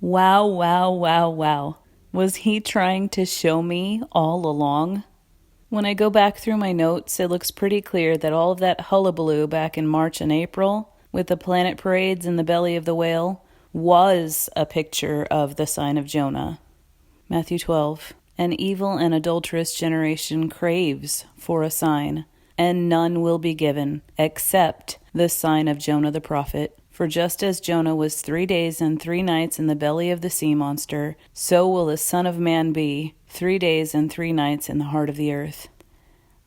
Wow, wow, wow, wow. Was he trying to show me all along? When I go back through my notes, it looks pretty clear that all of that hullabaloo back in March and April, with the planet parades in the belly of the whale, was a picture of the sign of Jonah. Matthew 12. An evil and adulterous generation craves for a sign, and none will be given, except the sign of Jonah the prophet. For just as Jonah was 3 days and 3 nights in the belly of the sea monster, so will the Son of Man be 3 days and 3 nights in the heart of the earth.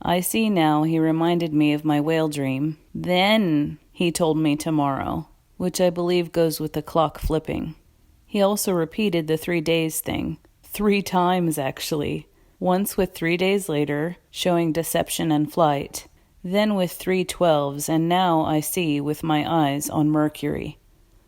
I see now he reminded me of my whale dream. Then he told me tomorrow, which I believe goes with the clock flipping. He also repeated the 3 days thing. 3 times, actually. Once with 3 days later, showing deception and flight. Then with 3 12s, and now I see with my eyes on Mercury.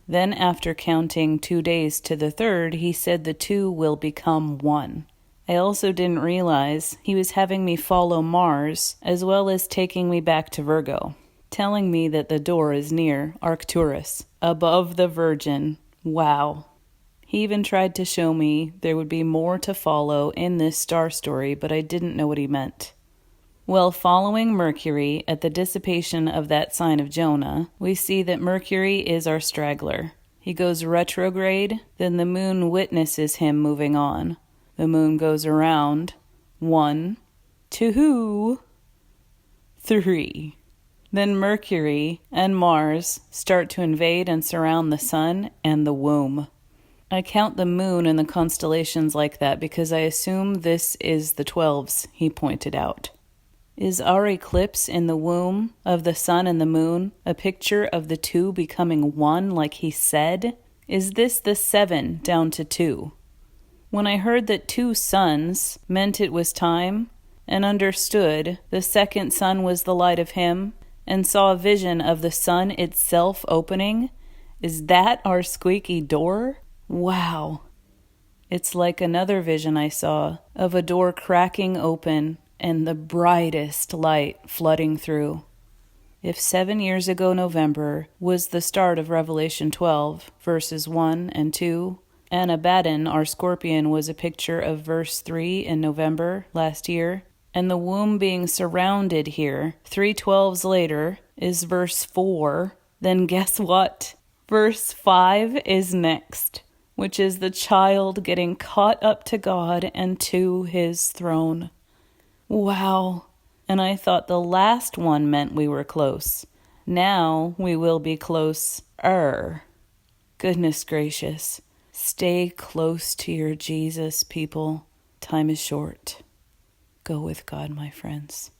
Then after counting 2 days to the third, he said the 2 will become 1. I also didn't realize he was having me follow Mars, as well as taking me back to Virgo, telling me that the door is near Arcturus, above the Virgin. Wow. He even tried to show me there would be more to follow in this star story, but I didn't know what he meant. Well, following Mercury at the dissipation of that sign of Jonah, we see that Mercury is our straggler. He goes retrograde, then the moon witnesses him moving on. The moon goes around. 1, 2, 3. Then Mercury and Mars start to invade and surround the sun and the womb. I count the moon and the constellations like that because I assume this is the 12s, he pointed out. Is our eclipse in the womb of the sun and the moon a picture of the 2 becoming 1 like he said? Is this the 7 down to 2? When I heard that 2 suns meant it was time, and understood the second sun was the light of him, and saw a vision of the sun itself opening, is that our squeaky door? Wow. It's like another vision I saw of a door cracking open and the brightest light flooding through. If 7 years ago November was the start of Revelation 12, verses 1 and 2, and Abaddon, our scorpion, was a picture of verse 3 in November last year, and the womb being surrounded here 3 12s later is verse 4, then guess what? Verse 5 is next, which is the child getting caught up to God and to his throne. Wow. And I thought the last one meant we were close. Now we will be closer. Goodness gracious. Stay close to your Jesus, people. Time is short. Go with God, my friends.